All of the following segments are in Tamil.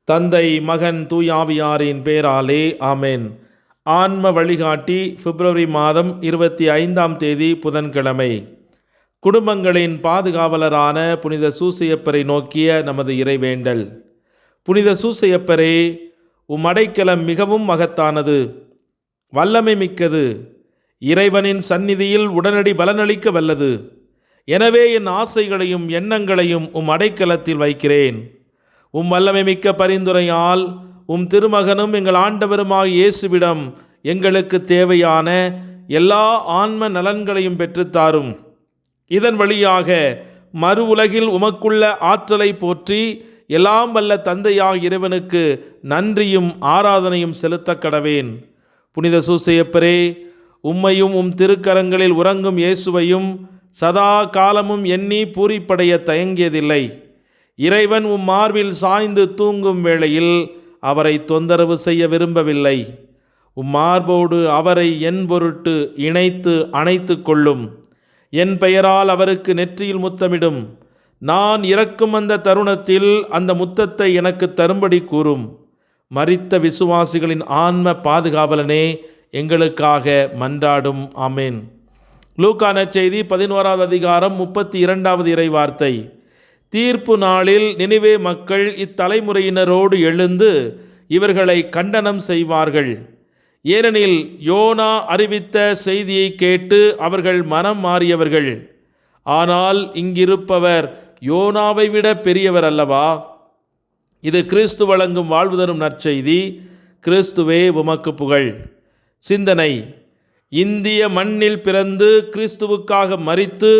தந்தை, மகன், தூயாவியாரின் பேராலே ஆமென். ஆன்ம வழிகாட்டி பிப்ரவரி மாதம் 25ஆம் தேதி புதன்கிழமை. குடும்பங்களின் பாதுகாவலரான புனித சூசையப்பரை நோக்கிய நமது இறைவேண்டல். புனித சூசையப்பரே, உம் அடைக்கலம் மிகவும் மகத்தானது, வல்லமை மிக்கது, இறைவனின் சந்நிதியில் உடனடி பலனளிக்க வல்லது. எனவே என் ஆசைகளையும் எண்ணங்களையும் உம் அடைக்கலத்தில் வைக்கிறேன். உம் வல்லமை மிக்க பரிந்துரையால் உம் திருமகனும் எங்கள் ஆண்டவருமாகிய இயேசுவிடம் எங்களுக்கு தேவையான எல்லா ஆன்ம நலன்களையும் பெற்றுத்தாரும். இதன் வழியாக மறு உலகில் உமக்குள்ள ஆற்றலை போற்றி எல்லாம் வல்ல தந்தையாகிய இறைவனுக்கு நன்றியும் ஆராதனையும் செலுத்த கடவேன். புனித சூசையப்பரே, உம்மையும் உம் திருக்கரங்களில் உறங்கும் இயேசுவையும் சதா காலமும் எண்ணி பூரிப்படைய தயங்கியதில்லை. இறைவன் உம் மார்பில் சாய்ந்து தூங்கும் வேளையில் அவரை தொந்தரவு செய்ய விரும்பவில்லை. உம் மார்போடு அவரை என் பொருட்டு இணைத்து அணைத்து கொள்ளும். என் பெயரால் அவருக்கு நெற்றியில் முத்தமிடும். நான் இறக்கும் அந்த தருணத்தில் அந்த முத்தத்தை எனக்கு தரும்படி கூறும். மரித்த விசுவாசிகளின் ஆன்ம பாதுகாவலனே, எங்களுக்காக மன்றாடும். ஆமேன். லூக்கா நற்செய்தி 11ஆவது அதிகாரம் 32வது இறைவார்த்தை. தீர்ப்பு நாளில் நினிவே மக்கள் இத்தலைமுறையினரோடு எழுந்து இவர்களை கண்டனம் செய்வார்கள். ஏனெனில் யோனா அறிவித்த செய்தியை கேட்டு அவர்கள் மனம் மாறியவர்கள். ஆனால் இங்கிருப்பவர் யோனாவை விட பெரியவர் அல்லவா? இது கிறிஸ்து வழங்கும் வாழ்வு தரும் நற்செய்தி. கிறிஸ்துவே உமக்கு புகழ். சிந்தனை: இந்திய மண்ணில் பிறந்து கிறிஸ்துவுக்காக மரித்து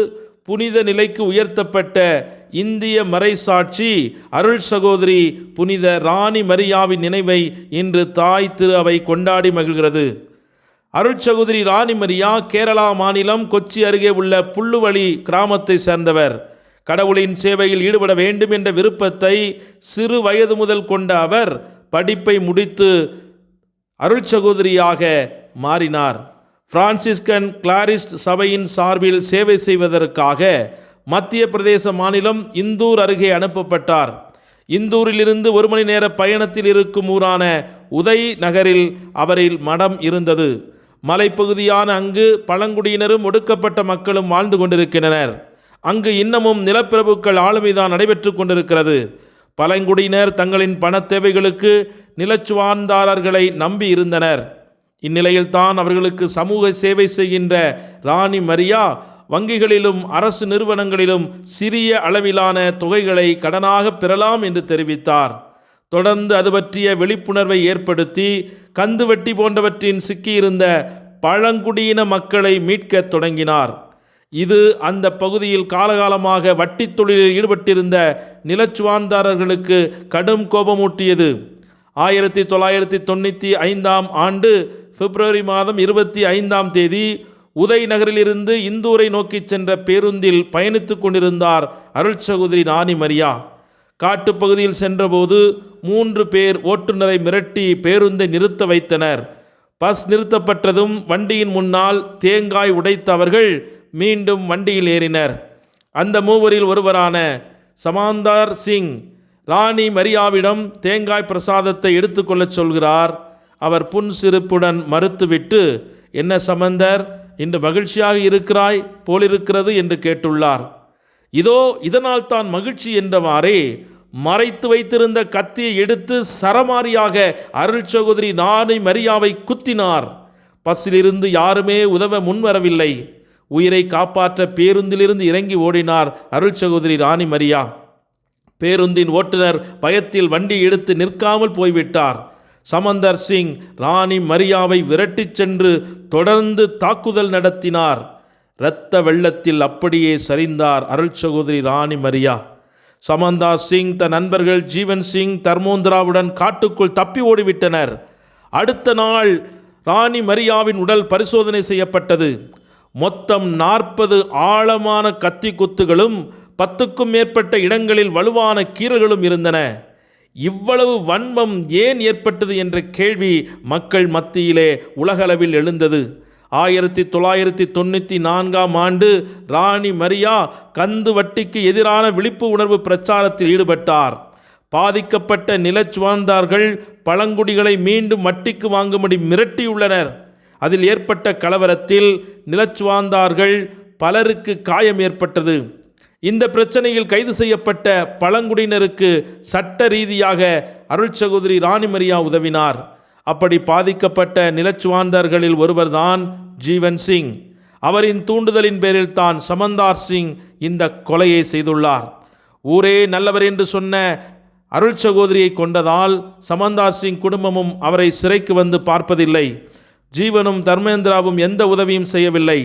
புனித நிலைக்கு உயர்த்தப்பட்ட இந்திய மறைசாட்சி அருள் சகோதரி புனித ராணி மரியாவின் நினைவை இன்று தாய் திரு அவை கொண்டாடி மகிழ்கிறது. அருள் சகோதரி ராணி மரியா கேரளா மாநிலம் கொச்சி அருகே உள்ள புல்லுவழி கிராமத்தை சேர்ந்தவர். கடவுளின் சேவையில் ஈடுபட வேண்டும் என்ற விருப்பத்தை சிறு வயது முதல் கொண்ட அவர் படிப்பை முடித்து அருள் சகோதரியாக மாறினார். பிரான்சிஸ்கன் கிளாரிஸ்ட் சபையின் சார்பில் சேவை செய்வதற்காக மத்திய பிரதேச மாநிலம் இந்தூர் அருகே அனுப்பப்பட்டார். இந்தூரிலிருந்து 1 மணி நேர பயணத்தில் இருக்கும் ஊரான உதய் நகரில் அவரில் மடம் இருந்தது. மலைப்பகுதியான அங்கு பழங்குடியினரும் ஒடுக்கப்பட்ட மக்களும் வாழ்ந்து கொண்டிருக்கின்றனர். அங்கு இன்னமும் நிலப்பிரபுக்கள் ஆளுமைதான் நடைபெற்று கொண்டிருக்கிறது. பழங்குடியினர் தங்களின் பண தேவைகளுக்கு நிலச்சுவார்ந்தாரர்களை நம்பி இருந்தனர். இந்நிலையில்தான் அவர்களுக்கு சமூக சேவை செய்கின்ற ராணி மரியா வங்கிகளிலும் அரசு நிறுவனங்களிலும் சிறிய அளவிலான தொகைகளை கடனாக பெறலாம் என்று தெரிவித்தார். தொடர்ந்து அது பற்றிய விழிப்புணர்வை ஏற்படுத்தி கந்துவட்டி போன்றவற்றின் சிக்கியிருந்த பழங்குடியின மக்களை மீட்க தொடங்கினார். இது அந்த பகுதியில் காலகாலமாக வட்டி தொழிலில் ஈடுபட்டிருந்த நிலச்சுவார்ந்தாரர்களுக்கு கடும் கோபமூட்டியது. 1995ஆம் ஆண்டு பிப்ரவரி மாதம் 25ஆம் தேதி உதய் நகரிலிருந்து இந்தூரை நோக்கி சென்ற பேருந்தில் பயணித்து கொண்டிருந்தார் அருள் சகோதரி ராணி மரியா. காட்டுப்பகுதியில் சென்றபோது 3 பேர் ஓட்டுநரை மிரட்டி பேருந்தை நிறுத்த வைத்தனர். பஸ் நிறுத்தப்பட்டதும் வண்டியின் முன்னால் தேங்காய் உடைத்த அவர்கள் மீண்டும் வண்டியில் ஏறினர். அந்த மூவரில் ஒருவரான சமாந்தார் சிங் ராணி மரியாவிடம் தேங்காய் பிரசாதத்தை எடுத்துக்கொள்ளச் சொல்கிறார். அவர் புன்சிரிப்புடன் மறுத்துவிட்டு, என்ன சமந்தர், இன்று மகிழ்ச்சியாக இருக்கிறாய் போலிருக்கிறது என்று கேட்டுள்ளார். இதோ இதனால் தான் மகிழ்ச்சி என்றவாறே மறைத்து வைத்திருந்த கத்தியை எடுத்து சரமாரியாக அருள் சகோதரி ராணி மரியாவை குத்தினார். பஸ்ஸிலிருந்து யாருமே உதவ முன்வரவில்லை. உயிரை காப்பாற்ற பேருந்திலிருந்து இறங்கி ஓடினார் அருள் சகோதரி ராணி மரியா. பேருந்தின் ஓட்டுநர் பயத்தில் வண்டி எடுத்து நிற்காமல் போய்விட்டார். சமந்தர் சிங் ராணி மரியாவை விரட்டிச் சென்று தொடர்ந்து தாக்குதல் நடத்தினார். இரத்த வெள்ளத்தில் அப்படியே சரிந்தார் அருள் சகோதரி ராணி மரியா. சமந்தார் சிங் தன் நண்பர்கள் ஜீவன் சிங், தர்மோந்திராவுடன் காட்டுக்குள் தப்பி ஓடிவிட்டனர். அடுத்த நாள் ராணி மரியாவின் உடல் பரிசோதனை செய்யப்பட்டது. மொத்தம் 40 ஆழமான கத்தி குத்துகளும் 10க்கும் மேற்பட்ட இடங்களில் வலுவான கீறல்களும் இருந்தன. இவ்வளவு வன்மம் ஏன் ஏற்பட்டது என்ற கேள்வி மக்கள் மத்தியிலே உலகளவில் எழுந்தது. 1994ஆம் ஆண்டு ராணி மரியா கந்து வட்டிக்கு எதிரான விழிப்பு உணர்வு பிரச்சாரத்தில் ஈடுபட்டார். பாதிக்கப்பட்ட நிலச்சுவார்ந்தார்கள் பழங்குடிகளை மீண்டும் வட்டிக்கு வாங்கும்படி மிரட்டியுள்ளனர். அதில் ஏற்பட்ட கலவரத்தில் நிலச்சுவார்ந்தார்கள் பலருக்கு காயம் ஏற்பட்டது. இந்த பிரச்சனையில் கைது செய்யப்பட்ட பழங்குடியினருக்கு சட்ட ரீதியாக அருள் சகோதரி ராணி மரியா உதவினார். அப்படி பாதிக்கப்பட்ட நிலச்சுவார்ந்தார்களில் ஒருவர்தான் ஜீவன் சிங். அவரின் தூண்டுதலின் பேரில் தான் சமந்தார் சிங் இந்த கொலையை செய்துள்ளார். ஊரே நல்லவர் என்று சொன்ன அருள் சகோதரியை கொண்டதால் சமந்தார் சிங் குடும்பமும் அவரை சிறைக்கு வந்து பார்ப்பதில்லை. ஜீவனும் தர்மேந்திராவும் எந்த உதவியும் செய்யவில்லை.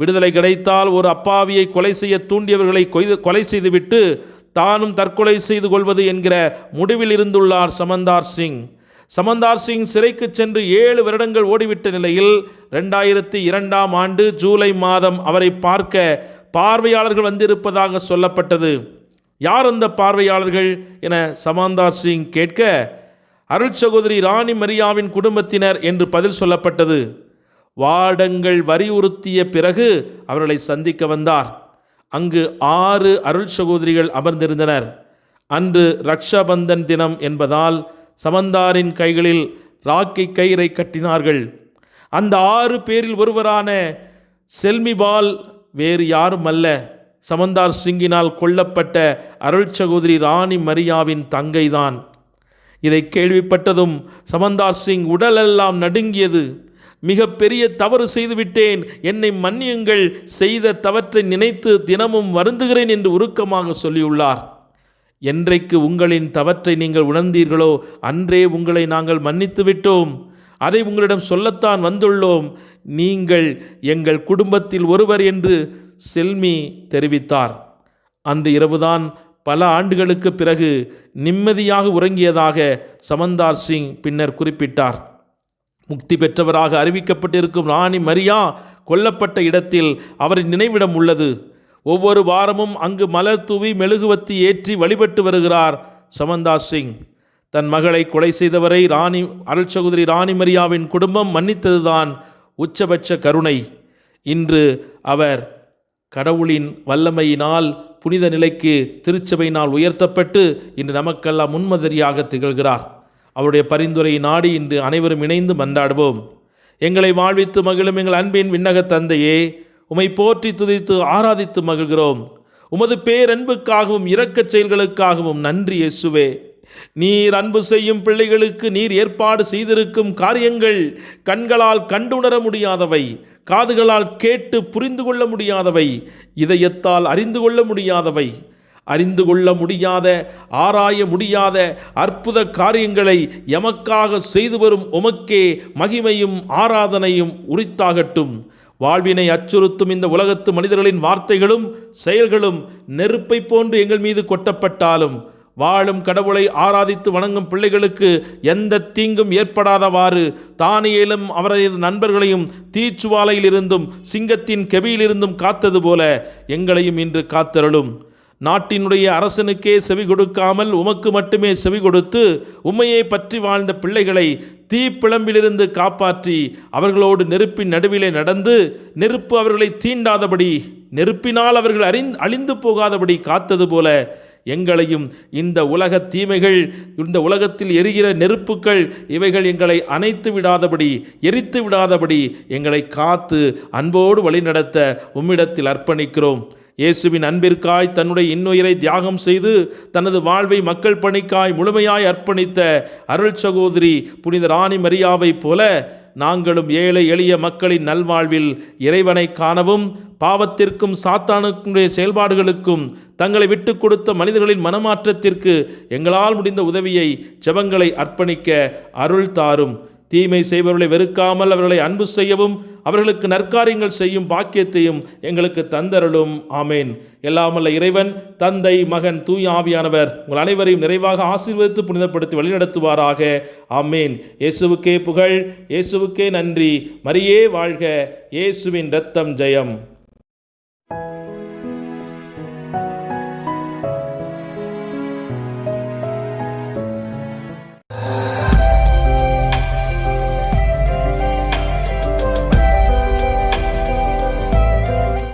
விடுதலை கிடைத்தால் ஒரு அப்பாவியை கொலை செய்ய தூண்டியவர்களை கொலை செய்துவிட்டு தானும் தற்கொலை செய்து கொள்வது என்கிற முடிவில் இருந்துள்ளார் சமந்தார் சிங். சமந்தார் சிங் சிறைக்கு சென்று 7 வருடங்கள் ஓடிவிட்ட நிலையில் 2002ஆம் ஆண்டு ஜூலை மாதம் அவரை பார்க்க பார்வையாளர்கள் வந்திருப்பதாக சொல்லப்பட்டது. யார் அந்த பார்வையாளர்கள் என சமந்தார் சிங் கேட்க, அருள் சகோதரி ராணி மரியாவின் குடும்பத்தினர் என்று பதில் சொல்லப்பட்டது. வார்டங்கள் வலியுறுத்திய பிறகு அவர்களை சந்திக்க வந்தார். அங்கு 6 அருள் சகோதரிகள் அமர்ந்திருந்தனர். அன்று ரக்ஷாபந்தன் தினம் என்பதால் சமந்தாரின் கைகளில் ராக்கி கயிறை கட்டினார்கள். அந்த 6 பேரில் ஒருவரான செல்மிபால் வேறு யாரும் அல்ல, சமந்தார் சிங்கினால் கொல்லப்பட்ட அருள் சகோதரி ராணி மரியாவின் தங்கைதான். இதை கேள்விப்பட்டதும் சமந்தார் சிங் உடலெல்லாம் நடுங்கியது. மிக பெரிய தவறு செய்துவிட்டேன், என்னை மன்னியுங்கள், செய்த தவற்றை நினைத்து தினமும் வருந்துகிறேன் என்று உருக்கமாக சொல்லியுள்ளார். என்றைக்கு உங்களின் தவற்றை நீங்கள் உணர்ந்தீர்களோ அன்றே உங்களை நாங்கள் மன்னித்து விட்டோம். அதை உங்களிடம் சொல்லத்தான் வந்துள்ளோம். நீங்கள் எங்கள் குடும்பத்தில் ஒருவர் என்று செல்மி தெரிவித்தார். அன்று இரவுதான் பல ஆண்டுகளுக்கு பிறகு நிம்மதியாக உறங்கியதாக சமந்தார் சிங் பின்னர் குறிப்பிட்டார். முக்தி பெற்றவராக அறிவிக்கப்பட்டிருக்கும் ராணி மரியா கொல்லப்பட்ட இடத்தில் அவரின் நினைவிடம் உள்ளது. ஒவ்வொரு வாரமும் அங்கு மலர் தூவி மெழுகுவத்தி ஏற்றி வழிபட்டு வருகிறார் சமந்தார் சிங். தன் மகளை கொலை செய்தவரை அருள் சகோதரி ராணி மரியாவின் குடும்பம் மன்னித்ததுதான் உச்சபட்ச கருணை. இன்று அவர் கடவுளின் வல்லமையினால் புனித நிலைக்கு திருச்சபையினால் உயர்த்தப்பட்டு இன்று நமக்கெல்லாம் முன்மாதிரியாக திகழ்கிறார். அவருடைய பரிந்துரையை நாடி இன்று அனைவரும் இணைந்து மன்றாடுவோம். எங்களை வாழ்வித்து மகிழும் எங்கள் அன்பின் விண்ணக தந்தையே, உம்மை போற்றி துதித்து ஆராதித்து மகிழ்கிறோம். உமது பேரன்புக்காகவும் இரக்கச் செயல்களுக்காகவும் நன்றி இயேசுவே. நீர் அன்பு செய்யும் பிள்ளைகளுக்கு நீர் ஏற்பாடு செய்திருக்கும் காரியங்கள் கண்களால் கண்டுணர முடியாதவை, காதுகளால் கேட்டு புரிந்து கொள்ள முடியாதவை, இதயத்தால் அறிந்து கொள்ள முடியாதவை. அறிந்து கொள்ள முடியாத, ஆராய முடியாத அற்புத காரியங்களை எமக்காக செய்து வரும் உமக்கே மகிமையும் ஆராதனையும் உரித்தாகட்டும். வாழ்வினை அச்சுறுத்தும் இந்த உலகத்து மனிதர்களின் வார்த்தைகளும் செயல்களும் நெருப்பை போன்று எங்கள் மீது கொட்டப்பட்டாலும் வாழும் கடவுளை ஆராதித்து வணங்கும் பிள்ளைகளுக்கு எந்த தீங்கும் ஏற்படாதவாறு தானியேலும் அவரது நண்பர்களையும் தீச்சுவாலையில் இருந்தும் சிங்கத்தின் கெபியிலிருந்தும் காத்தது போல எங்களையும் இன்று காத்தருளும். நாட்டினுடைய அரசனுக்கே செவி கொடுக்காமல் உமக்கு மட்டுமே செவி கொடுத்து உம்மையை பற்றி வாழ்ந்த பிள்ளைகளை தீப்பிழம்பிலிருந்து காப்பாற்றி அவர்களோடு நெருப்பின் நடுவிலே நடந்து நெருப்பு அவர்களை தீண்டாதபடி, நெருப்பினால் அவர்கள் அழிந்து போகாதபடி காத்தது போல எங்களையும் இந்த உலக தீமைகள், இந்த உலகத்தில் எரிகிற நெருப்புக்கள் இவைகள் எங்களை அணைத்து விடாதபடி, எரித்து விடாதபடி எங்களை காத்து அன்போடு வழிநடத்த உம்மிடத்தில் அர்ப்பணிக்கிறோம். இயேசுவின் அன்பிற்காய் தன்னுடைய இன்னுயிரை தியாகம் செய்து தனது வாழ்வை மக்கள் பணிக்காய் முழுமையாய் அர்ப்பணித்த அருள் சகோதரி புனித ராணி மரியாவைப் போல நாங்களும் ஏழை எளிய மக்களின் நல்வாழ்வில் இறைவனை காணவும் பாவத்திற்கும் சாத்தானுடைய செயல்பாடுகளுக்கும் தங்களை விட்டு கொடுத்த மனிதர்களின் மனமாற்றத்திற்கு எங்களால் முடிந்த உதவியை ஜெபங்களை அர்ப்பணிக்க அருள் தாரும். தீமை செய்பவர்களை வெறுக்காமல் அவர்களை அன்பு செய்யவும் அவர்களுக்கு நற்காரியங்கள் செய்யும் பாக்கியத்தையும் எங்களுக்கு தந்தருளும். ஆமேன். எல்லாமல்ல இறைவன் தந்தை, மகன், தூய ஆவியானவர் உங்கள் அனைவரையும் நிறைவாக ஆசீர்வதித்து புனிதப்படுத்தி வழிநடத்துவாராக. ஆமேன். இயேசுவுக்கே புகழ், இயேசுவுக்கே நன்றி. மரியே வாழ்க. இயேசுவின் இரத்தம் ஜெயம்.